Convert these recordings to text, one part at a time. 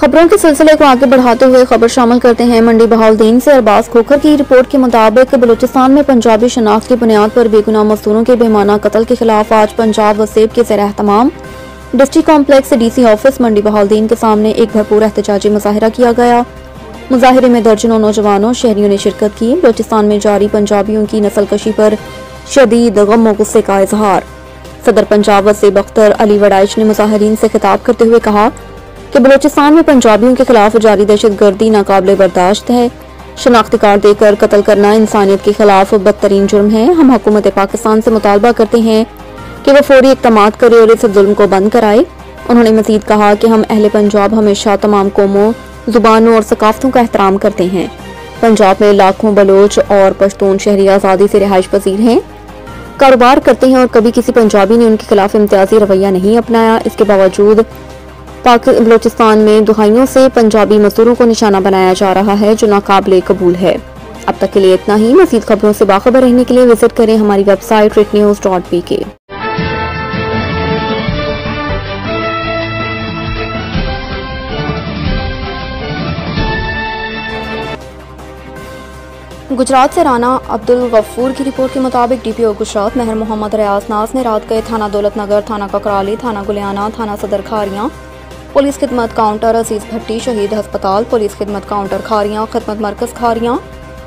खबरों के सिलसिले को आगे बढ़ाते हुए खबर शामिल करते हैं मंडी बहाउद्दीन से। अरबाज खोखर की रिपोर्ट के मुताबिक बलूचिस्तान में पंजाबी शनाख्त की बुनियाद पर बेगुनाह मजदूरों के बेमाना कत्ल के खिलाफ आज पंजाब व सेब के ज़ेर-ए-एहतमाम डिस्ट्रिक्ट कॉम्प्लेक्स डीसी ऑफिस मंडी बहाउद्दीन के सामने एक भरपूर एहतजाजी मुजाहिरा किया गया। मुजाहिरे में दर्जनों नौजवानों शहरियों ने शिरकत की। बलूचिस्तान में जारी पंजाबियों की नस्लकशी पर शदीद गम व गुस्से का इजहार। सदर पंजाब वसीम अख्तर अली वड़ाइच ने मुजाहिरीन से खिताब करते हुए कहा कि बलूचिस्तान में पंजाबियों के खिलाफ जारी दहशतगर्दी नाकाबिले बर्दाश्त है। शनाख्ती कार्ड देकर कत्ल करना इंसानियत के खिलाफ बदतरीन जुर्म है। हम हुकूमत पाकिस्तान से मुतालबा करते हैं कि वह फौरी इक़दामात करे और इस जुल्म को बंद कराए। उन्होंने मजीद कहा कि हम अहले पंजाब हमेशा तमाम कौमों, जुबानों और सकाफतों का एहतराम करते हैं। पंजाब में लाखों बलोच और पश्तून शहरी आज़ादी से रिहाइश पजीर हैं, कारोबार करते हैं और कभी किसी पंजाबी ने उनके खिलाफ इम्तियाजी रवैया नहीं अपनाया। इसके बावजूद बलूचिस्तान में दुहाइयों से पंजाबी मजदूरों को निशाना बनाया जा रहा है, जो नाकाबिले कबूल है। अब तक के लिए इतना ही। मज़ीद खबरों से बाखबर रहने के लिए विजिट करें हमारी वेबसाइट ritnews.pk। गुजरात से राना अब्दुल गफूर की रिपोर्ट के मुताबिक डीपीओ गुजरात महर मोहम्मद रियाज नाज ने रात गए थाना दौलत नगर, थाना ककराली, थाना गुलियाना, थाना सदर खारियां, पुलिस खिदमत काउंटर अजीज भट्टी शहीद अस्पताल, पुलिस खिदमत काउंटर खारियां, खिदमत मरकज खारियां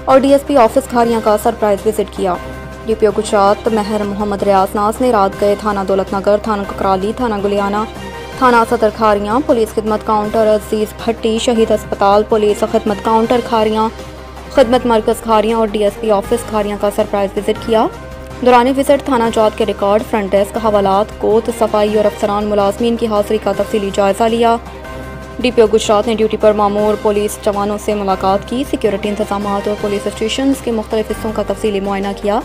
और डीएसपी ऑफिस खारियां का सरप्राइज विजिट किया। डीपीओ गुजरात महर मोहम्मद रियाज नाज ने रात गए थाना दौलत नगर, थाना ककराली, थाना गुलियाना, थाना सदर खारियां, पुलिस खिदमत काउंटर अजीज भट्टी शहीद अस्पताल, पुलिस खिदमत काउंटर खारियां, खिदमत मरकज खारियां और डीएसपी ऑफिस खारियां का सरप्राइज विजिट किया। दौरान विजिट थाना जात के रिकॉर्ड, फ्रंट डेस्क, हवालात, कोत, सफाई और अफसरान मुलाजमीन की हाजिरी का तफसीली जायजा लिया। डीपीओ गुजरात ने ड्यूटी पर मामूर पुलिस जवानों से मुलाकात की, सिक्योरिटी इंतजामात और पुलिस स्टेशन के मुख्तलिफ हिस्सों का तफसीली मुआयना किया।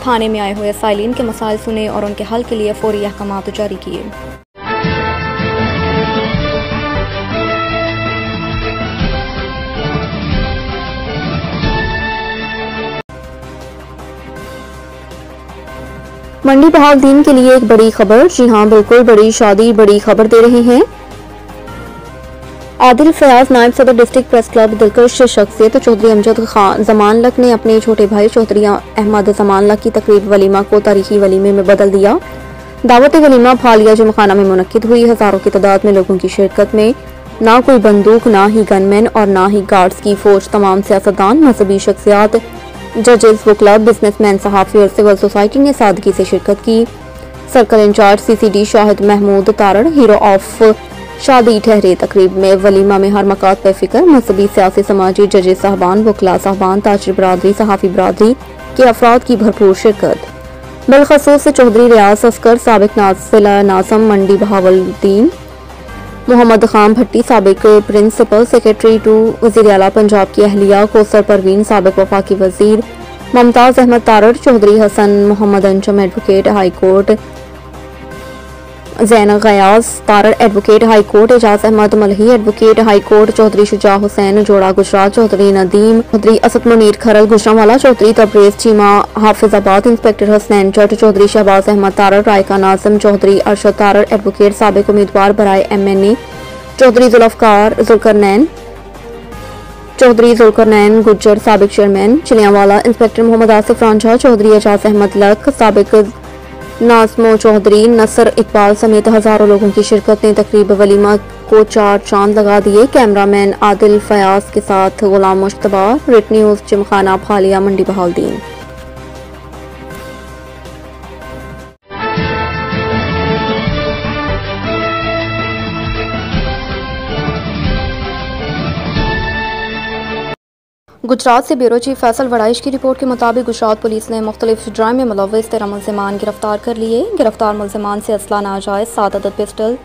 थाने में आए हुए साइलिन के मसाइल सुने और उनके हल के लिए फौरी अहकामात जारी किए। मंडी बहाउद्दीन के लिए एक बड़ी खबर। जी हाँ, बिल्कुल बड़ी शादी बड़ी खबर दे रहे हैं। आदिल फयाज नायब सदर डिस्ट्रिक्ट प्रेस क्लब दिलकश शख्सियत चौधरी अमजद खान जमान लक ने अपने छोटे भाई चौधरी अहमद जमान लक की तकरीब वलीमा को तारीखी वलीमे में बदल दिया। दावत वलीमा भालिया जमखाना में मुनक्किद हुई। हजारों की तादाद में लोगों की शिरकत में ना कोई बंदूक, ना ही गनमैन और ना ही गार्ड्स की फौज। तमाम सियासतदान, मजहबी शख्सियात, जजेस, क्लब, बिजनेसमैन, सहाफ़ी और सिविल सोसाइटी ने सादगी से शिरकत की। Circle incharge CCD Shahid Mahmood Tarar hero of शादी ठहरे। तकरीब में वलीमा में हर मकात पे फिक्र, मजहबी, सियासी, समाजी, जजेस साहबान, वकला साहबान, ताजिर बरादरी, सहाफ़ी बरादरी के अफराद की भरपूर शिरकत। बिलखसूस चौधरी रियाज असकर साबिक नाज़िला नाज़म मंडी बहाउद्दीन, मोहम्मद खान भट्टी साबिक प्रिंसिपल सेक्रेटरी टू वज़ीर आला पंजाब की अहलिया, कौसर परवीन साबिक वफाकी वजीर, Mumtaz Ahmad Tarar, Chaudhry Hasan Mohammad Anjum advocate high court, Zain Ghayas Tarar advocate high court, Ejaz Ahmad Malhi advocate high court, Chaudhry Shuja Hussain Jora Gujrat, Chaudhry Nadeem, Chaudhry Asad Munir Kharal Gujranwala, Chaudhry Tabrez Cheema Hafizabad, inspector Hasnain Chatt, Chaudhry Shahbaz Ahmad Tarar Raika नाज़म, चौधरी अरशद तारड़ एडवोकेट साबिक उम्मीदवार बराए MNA, चौधरी जुल्फकार चौधरी जुल्करनैन गुज्जर साबिक चेयरमैन चिलियांवाला, इंस्पेक्टर मोहम्मद आसिफ रांझा, चौधरी एजाज अहमद लक साबिक नाज़मो चौधरी, नसर इकबाल समेत हजारों लोगों की शिरकत ने तकरीब वलीमा को चार चांद लगा दिए। कैमरामैन आदिल फयाज के साथ गुलाम मुश्तबा, रिट न्यूज़, जिमखाना भालिया, मंडी बहाउद्दीन। गुजरात से ब्यूरो चीफ फैसल वड़ाइश की रिपोर्ट के मुताबिक गुजरात पुलिस ने मुख्तलिफ जुर्म में मुलव्वस 13 मुल्ज़िमान गिरफ्तार कर लिए। गिरफ्तार मुल्ज़िमान से असला नाजायज़ 7 अदद पिस्टल,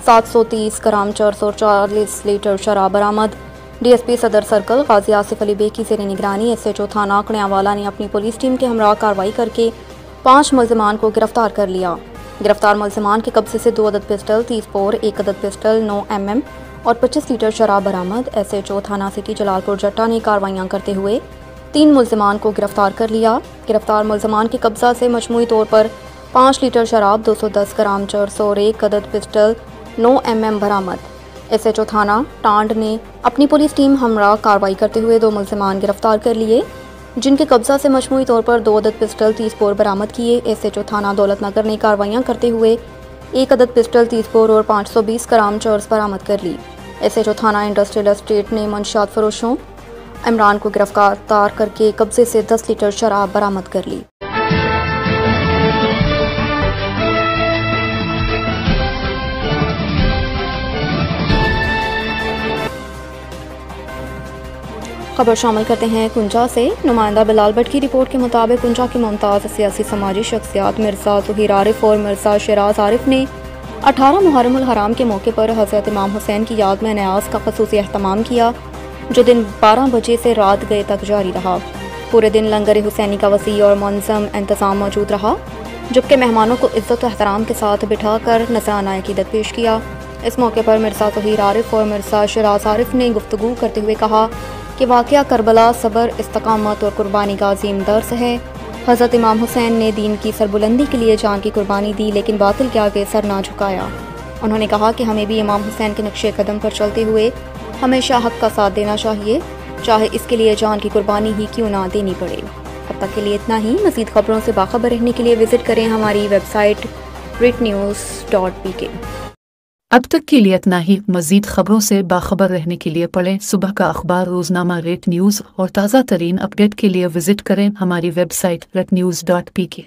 730 ग्राम 440 लीटर शराब बरामद। डीएसपी सदर सर्कल गाजी आसिफ अली बेग की ज़ेर निगरानी SHO थाना कणियावाला ने अपनी पुलिस टीम के हमरा कार्रवाई करके 5 मुल्ज़िमान को गिरफ्तार कर लिया। गिरफ्तार मुल्ज़िमान के कब्जे से 2 अदद पिस्टल, 30 बोर, 1 अदद पिस्टल, 9 mm और 25 लीटर शराब बरामद। SHO थाना सिटी जलालपुर जट्टा ने कार्रवाइयाँ करते हुए 3 मुल्ज़िमान को गिरफ्तार कर लिया। गिरफ्तार मुल्ज़िमान के कब्जा से मजमूई तौर पर 5 लीटर शराब, 210 ग्राम चरस और 1 अदद पिस्टल, 9 mm बरामद। एसएचओ थाना टांड ने अपनी पुलिस टीम हमरा कार्रवाई करते हुए 2 मुलजिमान गिरफ्तार कर लिए, जिनके कब्जा से मजमूई तौर पर 2 अदद पिस्टल 30 बोर बरामद किए। एसएचओ थाना दौलतनगर ने कार्रवाइयां करते हुए 1 अदद पिस्टल 30 बोर और 520 ग्राम चर्स बरामद कर ली। एसएचओ थाना इंडस्ट्रियल एस्टेट ने मंशियात फरोशों इमरान को गिरफ्तार करके कब्जे से 10 लीटर शराब बरामद कर ली। खबर शामिल करते हैं कुंजा से। नुमाइंदा बिलाल भट्ट की रिपोर्ट के मुताबिक कुंजा की मुमताज़ सियासी समाजी शख्सियात मिर्ज़ा ज़ुहीर आरिफ और मिर्ज़ा शराज आरिफ ने 18 मुहर्रम उल हराम के मौके पर हज़रत इमाम हुसैन की याद में न्याज़ का ख़ुसूसी एहतमाम किया, जो दिन 12 बजे से रात गए तक जारी रहा। पूरे दिन लंगर हुसैनी का वसी और मुनज़्ज़म इंतज़ाम मौजूद रहा, जबकि मेहमानों को इज़्ज़त और एहतराम के साथ बिठाकर नज़राना अक़ीदत पेश किया। इस मौके पर मिर्ज़ा ज़ुहीर आरिफ और मिर्ज़ा शराज आरिफ ने गुफ्तगू करते हुए कहा कि वाक़या करबला सब्र, इस्तकामत और कुर्बानी का अजीम दर्स है। हज़रत इमाम हुसैन ने दीन की सरबुलंदी के लिए जान की कुर्बानी दी, लेकिन बातिल के आगे सर ना झुकाया। उन्होंने कहा कि हमें भी इमाम हुसैन के नक्शे कदम पर चलते हुए हमेशा हक़ का साथ देना चाहिए, चाहे इसके लिए जान की कुर्बानी ही क्यों ना देनी पड़े। अब तक के लिए इतना ही। मज़ीद खबरों से बाखबर रहने के लिए विज़िट करें हमारी वेबसाइट retnews.pk। अब तक के लिए इतना ही। मज़ीद खबरों से बाखबर रहने के लिए पढ़ें सुबह का अखबार रोज़नामा रेट न्यूज़ और ताज़ा तरीन अपडेट के लिए विजिट करें हमारी वेबसाइट retnews.pk।